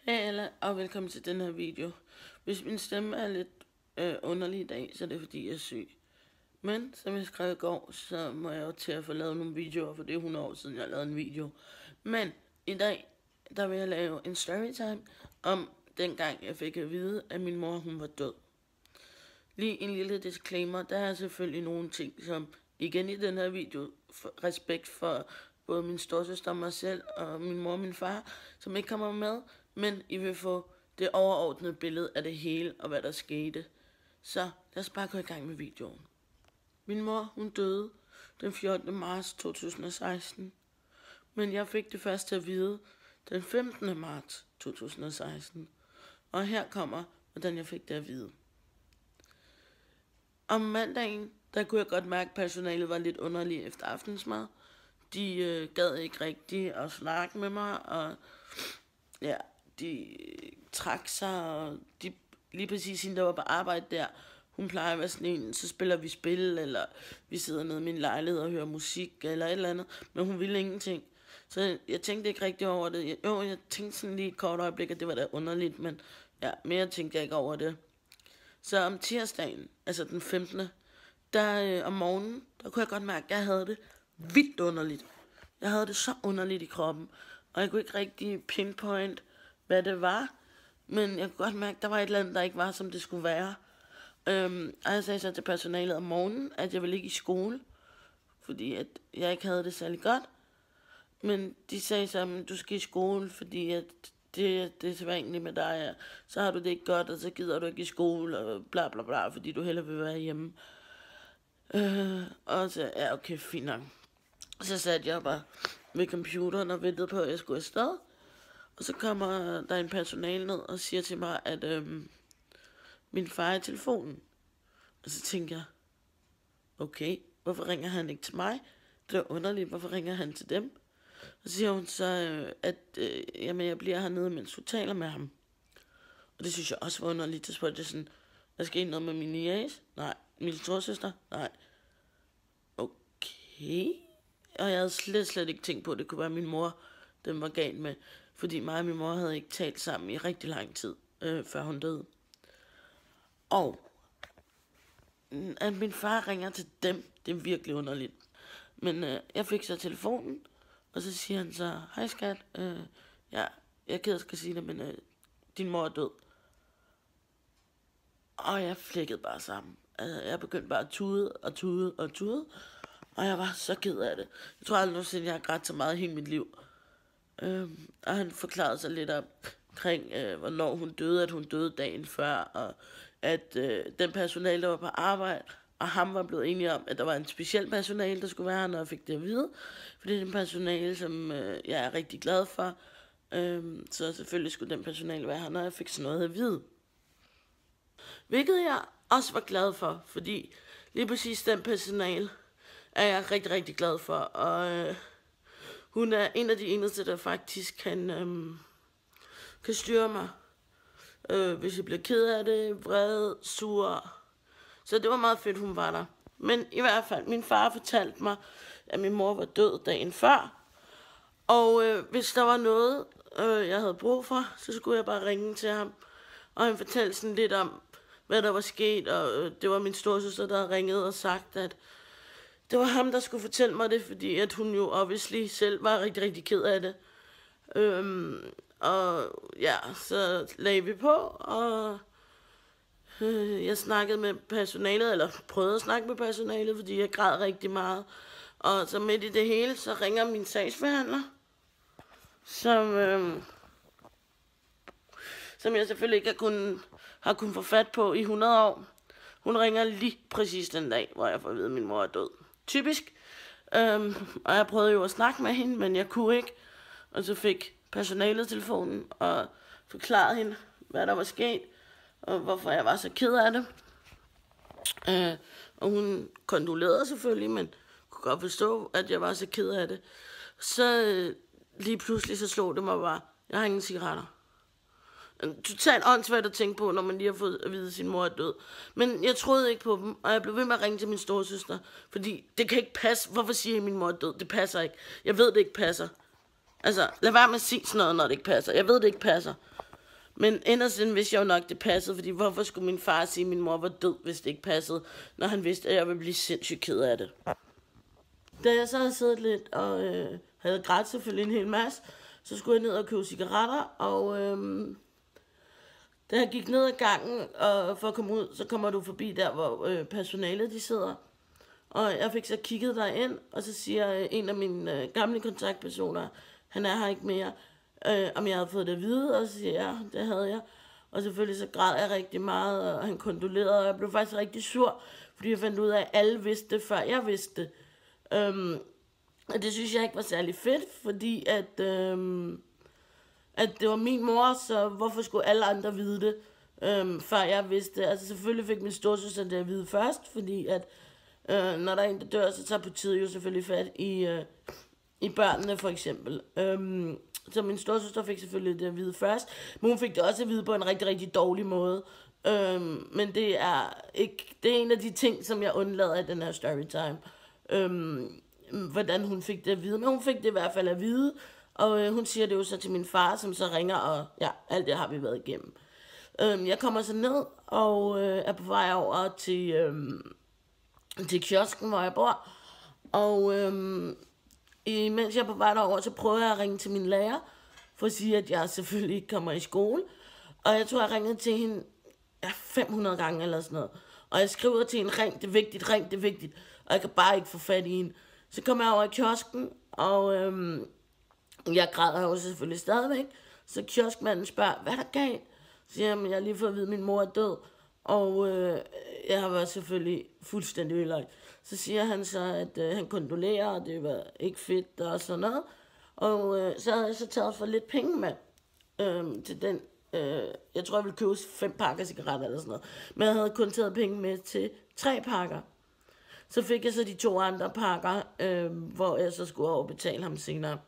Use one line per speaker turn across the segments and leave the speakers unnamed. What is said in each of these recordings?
Hej alle, og velkommen til den her video. Hvis min stemme er lidt underlig i dag, så er det fordi jeg er syg. Men som jeg skrev i går, så må jeg jo til at få lavet nogle videoer, for det er 100 år siden jeg lavede en video. Men i dag, der vil jeg lave en storytime om dengang jeg fik at vide, at min mor hun var død. Lige en lille disclaimer, der er selvfølgelig nogle ting, som igen i den her video, respekt for både min storesøster og mig selv, og min mor og min far, som ikke kommer med, men I vil få det overordnede billede af det hele, og hvad der skete. Så lad os bare gå i gang med videoen. Min mor, hun døde den 14. marts 2016, men jeg fik det først at vide den 15. marts 2016. Og her kommer, hvordan jeg fik det at vide. Om mandagen, der kunne jeg godt mærke, at personalet var lidt underligt efter aftensmad. De gad ikke rigtigt at snakke med mig, og ja, de trak sig, og de, lige præcis hende, der var på arbejde der, hun plejer at være sådan en, så spiller vi spil, eller vi sidder nede i min lejlighed og hører musik, eller et eller andet, men hun ville ingenting. Så jeg tænkte ikke rigtig over det. Jeg tænkte sådan lige et kort øjeblik, at det var da underligt, men ja, mere tænkte jeg ikke over det. Så om tirsdagen, altså den 15. Der om morgenen, der kunne jeg godt mærke, at jeg havde det vildt underligt. Jeg havde det så underligt i kroppen, og jeg kunne ikke rigtig pinpoint, hvad det var. Men jeg kunne godt mærke, at der var et eller andet, der ikke var, som det skulle være. Og jeg sagde så til personalet om morgenen, at jeg ville ikke i skole, fordi at jeg ikke havde det særlig godt. Men de sagde så, at du skal i skole, fordi at det er sædvanligt med dig, ja. Så har du det ikke godt, og så gider du ikke i skole, og bla bla bla, fordi du hellere vil være hjemme. Og så, ja okay, fint nok. Så satte jeg bare ved computeren og ventede på, at jeg skulle afsted. Og så kommer der en personale ned og siger til mig, at min far er i telefonen. Og så tænker jeg, okay, hvorfor ringer han ikke til mig? Det er underligt, hvorfor ringer han til dem? Og så siger hun så, at jamen, jeg bliver hernede, mens du taler med ham. Og det synes jeg også var underligt. Så spurgte jeg sådan, der skal noget med min niece? Nej. Min storesøster? Nej. Okay. Og jeg havde slet ikke tænkt på, at det kunne være min mor, den var galt med. Fordi mig og min mor havde ikke talt sammen i rigtig lang tid, før hun døde. Og at min far ringer til dem, det er virkelig underligt. Men jeg fik så telefonen, og så siger han så, hej skat, ja, jeg keder skal sige det, men din mor er død. Og jeg flækkede bare sammen. Altså, jeg begyndte bare at tude, og jeg var så ked af det. Jeg tror aldrig nogensinde, jeg har grædt så meget i hele mit liv. Og han forklarede sig lidt omkring, hvornår hun døde, at hun døde dagen før, og at den personale, der var på arbejde, og ham var blevet enige om, at der var en speciel personale, der skulle være her, når jeg fik det at vide. For det er en personale, som jeg er rigtig glad for. Så selvfølgelig skulle den personale være her, når jeg fik sådan noget at vide. Hvilket jeg også var glad for, fordi lige præcis den personale er jeg rigtig glad for. Og hun er en af de eneste, der faktisk kan styre mig, hvis jeg bliver ked af det, vred, sur. Så det var meget fedt, hun var der. Men i hvert fald, min far fortalte mig, at min mor var død dagen før. Og hvis der var noget, jeg havde brug for, så skulle jeg bare ringe til ham. Og han fortalte sådan lidt om, hvad der var sket. Og det var min storesøster, der havde ringet og sagt, at det var ham, der skulle fortælle mig det, fordi at hun jo obviously selv var rigtig ked af det. Og ja, så lagde vi på, og jeg snakkede med personalet, eller prøvede at snakke med personalet, fordi jeg græd rigtig meget. Og så midt i det hele, så ringer min sagsbehandler, som jeg selvfølgelig ikke har kunnet få fat på i 100 år. Hun ringer lige præcis den dag, hvor jeg får at vide, at min mor er død. Typisk. Og jeg prøvede jo at snakke med hende, men jeg kunne ikke. Og så fik personalet telefonen og forklarede hende, hvad der var sket, og hvorfor jeg var så ked af det. Og hun kondolerede selvfølgelig, men kunne godt forstå, at jeg var så ked af det. Så lige pludselig så slog det mig bare, jeg har ingen cigaretter. Totalt åndssvagt at tænke på, når man lige har fået at vide, at sin mor er død. Men jeg troede ikke på dem, og jeg blev ved med at ringe til min storesøster, fordi det kan ikke passe. Hvorfor siger jeg, at min mor er død? Det passer ikke. Jeg ved, det ikke passer. Altså, lad være med at sige sådan noget, når det ikke passer. Jeg ved, det ikke passer. Men inderst inde vidste jeg jo nok, det passede, fordi hvorfor skulle min far sige, at min mor var død, hvis det ikke passede, når han vidste, at jeg ville blive sindssygt ked af det. Da jeg så havde siddet lidt og havde grædt selvfølgelig en hel masse, så skulle jeg ned og købe cigaretter, og da jeg gik ned ad gangen og for at komme ud, så kommer du forbi der, hvor personalet de sidder. Og jeg fik så kigget derind, og så siger en af mine gamle kontaktpersoner, han er her ikke mere, om jeg havde fået det at vide, og så siger jeg, ja, det havde jeg. Og selvfølgelig så græd jeg rigtig meget, og han kondolerede, og jeg blev faktisk rigtig sur, fordi jeg fandt ud af, at alle vidste det, før jeg vidste det. Og det synes jeg ikke var særlig fedt, fordi at det var min mor, så hvorfor skulle alle andre vide det, før jeg vidste det. Altså selvfølgelig fik min storesøster det at vide først, fordi at når der er en, der dør, så tager politiet jo selvfølgelig fat i børnene for eksempel. Så min storesøster fik selvfølgelig det at vide først, men hun fik det også at vide på en rigtig, rigtig dårlig måde. Men det er en af de ting, som jeg undlader i den her storytime. Hvordan hun fik det at vide, men hun fik det i hvert fald at vide, og hun siger det jo så til min far, som så ringer, og ja, alt det har vi været igennem. Jeg kommer så ned, og er på vej over til kiosken, hvor jeg bor, og mens jeg er på vej derover, så prøver jeg at ringe til min lærer, for at sige, at jeg selvfølgelig ikke kommer i skole, og jeg tror, jeg ringede til hende 500 gange eller sådan noget, og jeg skriver til hende, ring, det er vigtigt, og jeg kan bare ikke få fat i hende. Så kommer jeg over i kiosken, og jeg græder jo selvfølgelig stadigvæk. Så kioskmanden spørger, hvad er der galt? Så siger jeg, jeg har lige fået at vide, at min mor er død. Og jeg har været selvfølgelig fuldstændig ødelagt. Så siger han så, at han kondolerer, og det var ikke fedt og sådan noget. Og så havde jeg så taget for lidt penge med til den. Jeg tror, jeg ville købe 5 pakker cigaretter eller sådan noget. Men jeg havde kun taget penge med til 3 pakker. Så fik jeg så de 2 andre pakker, hvor jeg så skulle overbetale ham senere.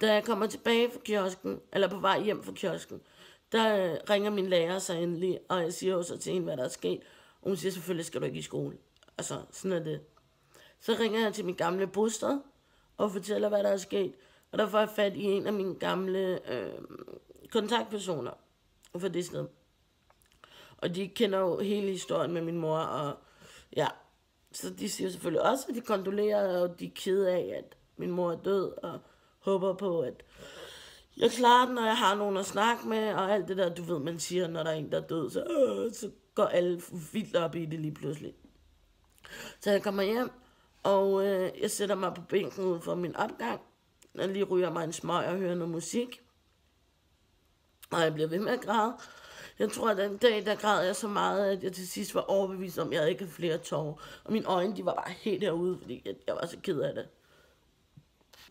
Da jeg kommer tilbage fra kiosken, eller på vej hjem fra kiosken, der ringer min lærer så endelig, og jeg siger jo så til hende, hvad der er sket. Og hun siger, selvfølgelig skal du ikke i skole. Altså, sådan er det. Så ringer jeg til min gamle bostad, og fortæller, hvad der er sket. Og der får jeg fat i en af mine gamle kontaktpersoner for det sted. Og de kender jo hele historien med min mor, og ja, så de siger selvfølgelig også, at de kondolerer, og de er kede af, at min mor er død, og håber på, at jeg klarer den, og jeg har nogen at snakke med, og alt det der, du ved, man siger, når der er en, der er død, så går alle vildt op i det lige pludselig. Så jeg kommer hjem, og jeg sætter mig på bænken ude for min opgang, og lige ryger mig en smøg og hører noget musik, og jeg bliver ved med at græde. Jeg tror, at den dag, der græd jeg så meget, at jeg til sidst var overbevist om, at jeg ikke havde flere tårer. Og mine øjne, de var bare helt herude, fordi jeg var så ked af det.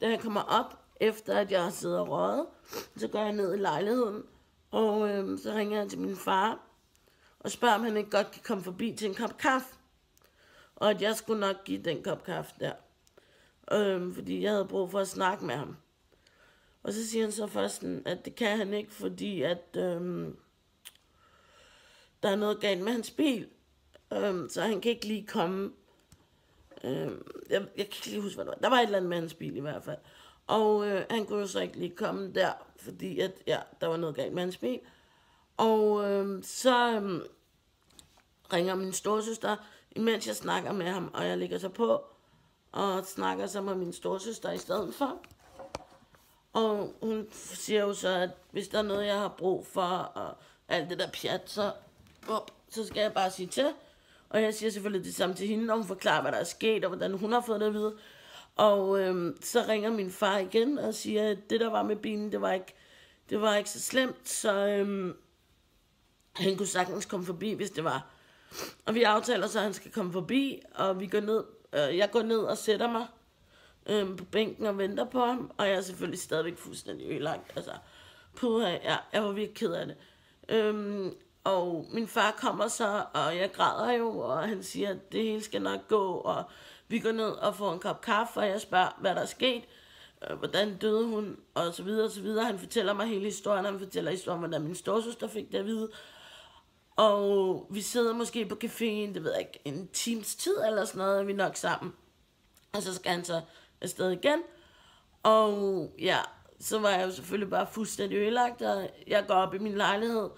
Da jeg kommer op, efter at jeg har siddet og røget, så går jeg ned i lejligheden, og så ringer jeg til min far, og spørger, om han ikke godt kan komme forbi til en kop kaffe. Og at jeg skulle nok give den kop kaffe der. Fordi jeg havde brug for at snakke med ham. Og så siger han så først, at det kan han ikke, fordi at der er noget galt med hans bil. Så han kan ikke lige komme. Jeg kan ikke lige huske, hvad det var. Der var et eller andet med hans bil i hvert fald. Og han kunne jo så ikke lige komme der, fordi at, ja, der var noget galt med hans bil. Og så ringer min storesøster, imens jeg snakker med ham, og jeg ligger så på og snakker så med min storesøster i stedet for. Og hun siger jo så, at hvis der er noget, jeg har brug for, og alt det der pjat, så skal jeg bare sige til. Og jeg siger selvfølgelig det samme til hende, og hun forklarer, hvad der er sket, og hvordan hun har fået det at vide. Og så ringer min far igen og siger, at det der var med bilen, det var ikke så slemt, så han kunne sagtens komme forbi, hvis det var. Og vi aftaler så, at han skal komme forbi, og vi går ned. Jeg går ned og sætter mig på bænken og venter på ham, og jeg er selvfølgelig stadigvæk fuldstændig ødelagt. Altså, ja, jeg var virkelig ked af det. Og min far kommer så, og jeg græder jo, og han siger, at det hele skal nok gå, og vi går ned og får en kop kaffe, og jeg spørger, hvad der er sket, hvordan døde hun, og så videre, og så videre. Han fortæller mig hele historien, han fortæller historien, hvordan min storesøster fik det at vide. Og vi sidder måske på caféen, det ved jeg ikke, en times tid eller sådan noget, er vi nok sammen. Og så skal han så afsted igen. Og ja, så var jeg jo selvfølgelig bare fuldstændig ødelagt, og jeg går op i min lejlighed,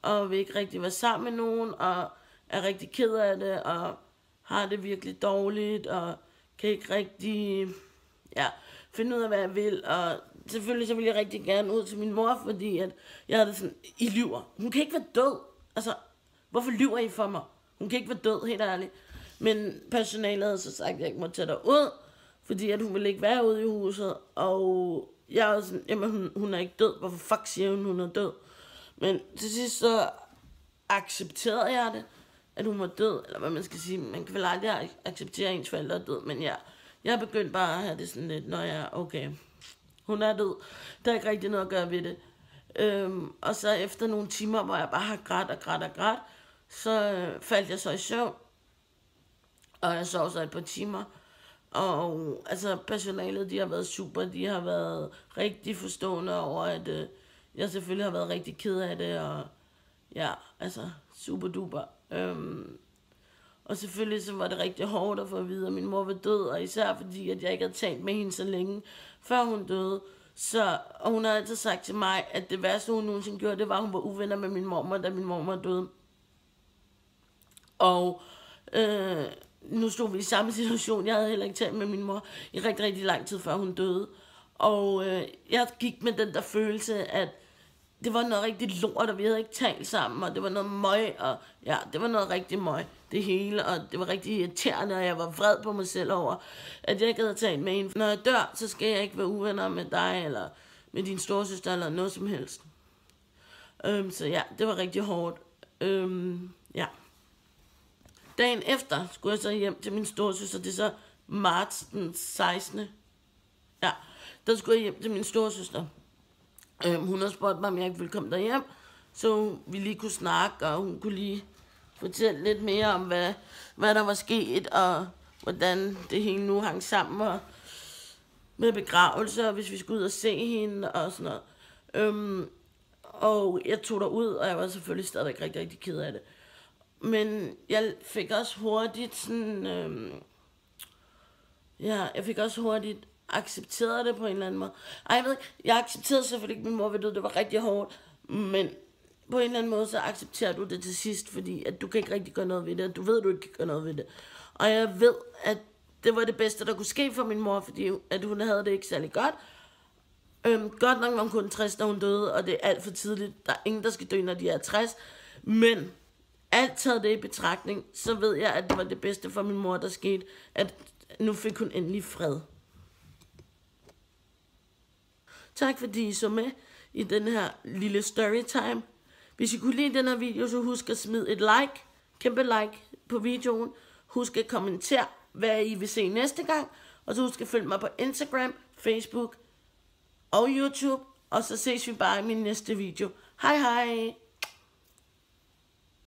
og vil ikke rigtig være sammen med nogen, og er rigtig ked af det, og har det virkelig dårligt, og kan ikke rigtig finde ud af, hvad jeg vil, og selvfølgelig så vil jeg rigtig gerne ud til min mor, fordi at jeg havde det sådan, I lyver. Hun kan ikke være død. Altså, hvorfor lyver I for mig? Hun kan ikke være død, helt ærligt. Men personalet havde så sagt, at jeg ikke måtte tage derud, fordi at hun ville ikke være ude i huset, og jeg var sådan, jamen hun er ikke død, hvorfor fuck siger hun er død? Men til sidst så accepterede jeg det, at hun var død, eller hvad man skal sige, man kan vel aldrig acceptere, at ens forældre er død, men jeg har begyndt bare at have det sådan lidt, når jeg okay, hun er død, der er ikke rigtig noget at gøre ved det. Og så efter nogle timer, hvor jeg bare har grædt, så faldt jeg så i søvn, og jeg sov så et par timer, og altså personalet, de har været super, de har været rigtig forstående over, at jeg selvfølgelig har været rigtig ked af det, og ja, altså super duper. Og selvfølgelig så var det rigtig hårdt at få at vide, at min mor var død, og især fordi, at jeg ikke havde talt med hende så længe, før hun døde. Og hun har altid sagt til mig, at det værste, hun nogensinde gjorde, det var, at hun var uvenner med min mormor, da min mormor døde. Og nu stod vi i samme situation. Jeg havde heller ikke talt med min mor i rigtig, rigtig lang tid, før hun døde. Og jeg gik med den der følelse, at det var noget rigtig lort, og vi havde ikke talt sammen, og det var noget møg, og ja, det var noget rigtig møg, det hele, og det var rigtig irriterende, og jeg var vred på mig selv over, at jeg ikke havde talt med hende. Når jeg dør, så skal jeg ikke være uvenner med dig, eller med din storesøster, eller noget som helst. Så ja, det var rigtig hårdt. Ja. Dagen efter skulle jeg så hjem til min storesøster, det er så marts den 16. Ja, der skulle jeg hjem til min storesøster. Hun har spurgt mig, om jeg ikke ville komme derhjem, så vi lige kunne snakke, og hun kunne lige fortælle lidt mere om, hvad der var sket, og hvordan det hele nu hang sammen, og med begravelse, og hvis vi skulle ud og se hende, og sådan noget. Og jeg tog derud, og jeg var selvfølgelig stadigvæk rigtig, rigtig ked af det. Men jeg fik også hurtigt sådan, jeg fik også hurtigt accepteret det på en eller anden måde. Jeg ved ikke, jeg accepterede selvfølgelig ikke min mor ved død, det var rigtig hårdt, men på en eller anden måde, så accepterer du det til sidst, fordi at du kan ikke rigtig gøre noget ved det, og du ved, at du ikke kan gøre noget ved det. Og jeg ved, at det var det bedste, der kunne ske for min mor, fordi at hun havde det ikke særlig godt. Godt nok var hun kun 60, da hun døde, og det er alt for tidligt. Der er ingen, der skal dø, når de er 60. Men alt taget det i betragtning, så ved jeg, at det var det bedste for min mor, der skete, at nu fik hun endelig fred. Tak fordi I så med i den her lille storytime. Hvis I kunne lide den her video, så husk at smide et like, kæmpe like på videoen. Husk at kommentere, hvad I vil se næste gang. Og så husk at følge mig på Instagram, Facebook og YouTube. Og så ses vi bare i min næste video. Hej hej!